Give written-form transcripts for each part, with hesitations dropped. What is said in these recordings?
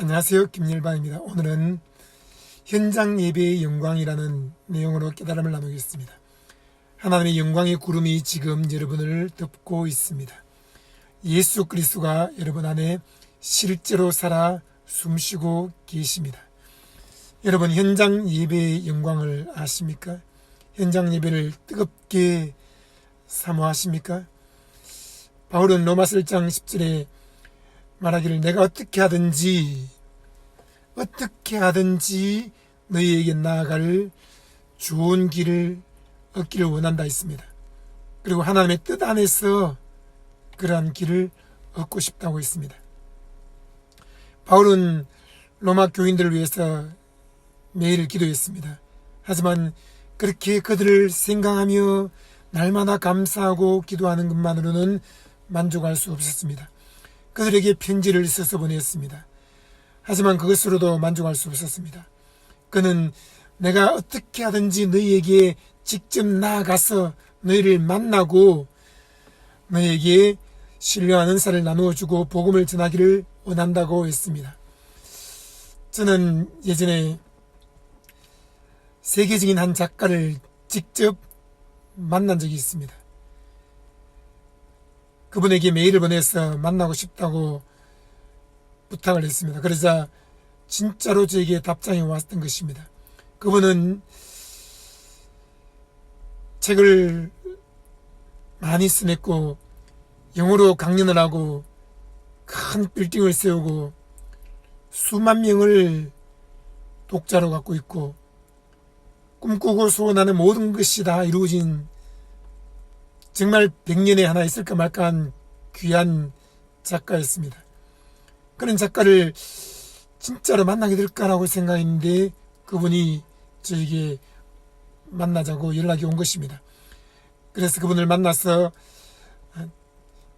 안녕하세요. 김일방입니다. 오늘은 현장 예배의 영광이라는 내용으로 깨달음을 나누겠습니다. 하나님의 영광의 구름이 지금 여러분을 덮고 있습니다. 예수 그리스도가 여러분 안에 실제로 살아 숨쉬고 계십니다. 여러분, 현장 예배의 영광을 아십니까? 현장 예배를 뜨겁게 사모하십니까? 바울은 로마서 1장 10절에 말하기를 내가 어떻게 하든지 너희에게 나아갈 좋은 길을 얻기를 원한다 했습니다. 그리고 하나님의 뜻 안에서 그러한 길을 얻고 싶다고 했습니다. 바울은 로마 교인들을 위해서 매일 기도했습니다. 하지만 그렇게 그들을 생각하며 날마다 감사하고 기도하는 것만으로는 만족할 수 없었습니다. 그들에게 편지를 써서 보냈습니다. 하지만 그것으로도 만족할 수 없었습니다. 그는 내가 어떻게 하든지 너희에게 직접 나아가서 너희를 만나고 너희에게 신령한 은사를 나누어주고 복음을 전하기를 원한다고 했습니다. 저는 예전에 세계적인 한 작가를 직접 만난 적이 있습니다. 그분에게 메일을 보내서 만나고 싶다고 부탁을 했습니다. 그러자 진짜로 저에게 답장이 왔던 것입니다. 그분은 책을 많이 써냈고 영어로 강연을 하고 큰 빌딩을 세우고 수만 명을 독자로 갖고 있고 꿈꾸고 소원하는 모든 것이 다 이루어진 정말 100년에 하나 있을까 말까한 귀한 작가였습니다. 그런 작가를 진짜로 만나게 될까라고 생각했는데 그분이 저에게 만나자고 연락이 온 것입니다. 그래서 그분을 만나서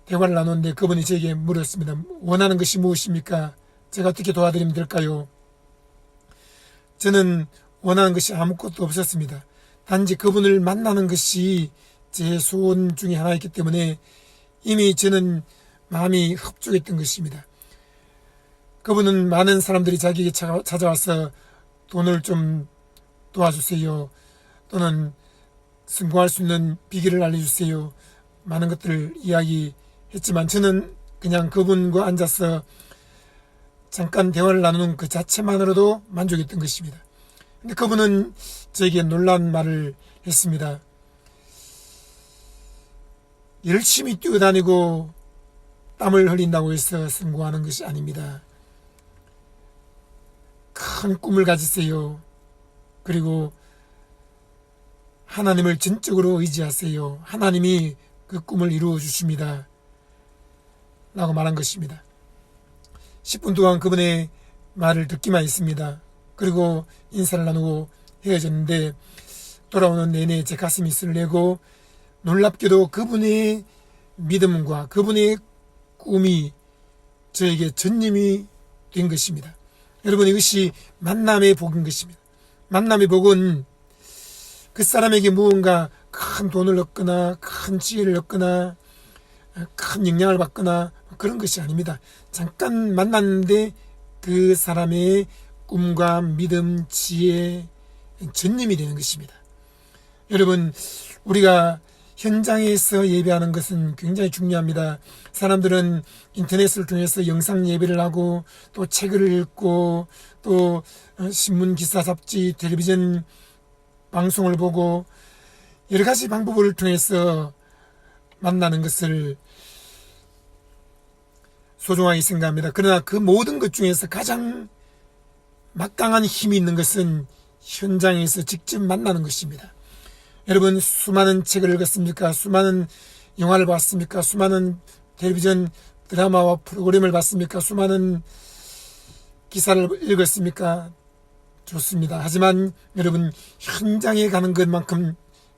대화를 나눴는데 그분이 저에게 물었습니다. 원하는 것이 무엇입니까? 제가 어떻게 도와드리면 될까요? 저는 원하는 것이 아무것도 없었습니다. 단지 그분을 만나는 것이 제 소원 중에 하나였기 때문에 이미 저는 마음이 흡족했던 것입니다. 그분은 많은 사람들이 자기에게 찾아와서 돈을 좀 도와주세요. 또는 성공할 수 있는 비결을 알려주세요. 많은 것들을 이야기했지만 저는 그냥 그분과 앉아서 잠깐 대화를 나누는 그 자체만으로도 만족했던 것입니다. 근데 그분은 저에게 놀라운 말을 했습니다. 열심히 뛰어다니고 땀을 흘린다고 해서 성공하는 것이 아닙니다. 큰 꿈을 가지세요. 그리고 하나님을 전적으로 의지하세요. 하나님이 그 꿈을 이루어 주십니다. 라고 말한 것입니다. 10분 동안 그분의 말을 듣기만 했습니다. 그리고 인사를 나누고 헤어졌는데 돌아오는 내내 제 가슴이 설레고 놀랍게도 그분의 믿음과 그분의 꿈이 저에게 전념이 된 것입니다. 여러분, 이것이 만남의 복인 것입니다. 만남의 복은 그 사람에게 무언가 큰 돈을 얻거나 큰 지혜를 얻거나 큰 영향을 받거나 그런 것이 아닙니다. 잠깐 만났는데 그 사람의 꿈과 믿음, 지혜, 전념이 되는 것입니다. 여러분, 우리가 현장에서 예배하는 것은 굉장히 중요합니다. 사람들은 인터넷을 통해서 영상 예배를 하고 또 책을 읽고 또 신문 기사 잡지 텔레비전 방송을 보고 여러 가지 방법을 통해서 만나는 것을 소중하게 생각합니다. 그러나 그 모든 것 중에서 가장 막강한 힘이 있는 것은 현장에서 직접 만나는 것입니다. 여러분, 수많은 책을 읽었습니까? 수많은 영화를 봤습니까? 수많은 텔레비전 드라마와 프로그램을 봤습니까? 수많은 기사를 읽었습니까? 좋습니다. 하지만 여러분, 현장에 가는 것만큼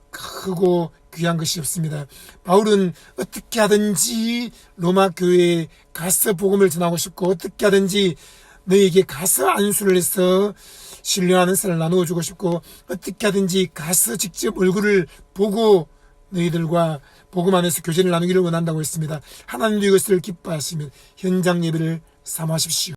크고 귀한 것이 없습니다. 바울은 어떻게 하든지 로마 교회에 가서 복음을 전하고 싶고 어떻게 하든지 너희에게 가서 안수를 해서 신령한 은사를 나누어 주고 싶고 어떻게 하든지 가서 직접 얼굴을 보고 너희들과 복음 안에서 교제를 나누기를 원한다고 했습니다. 하나님도 이것을 기뻐하시면 현장 예배를 삼으십시오.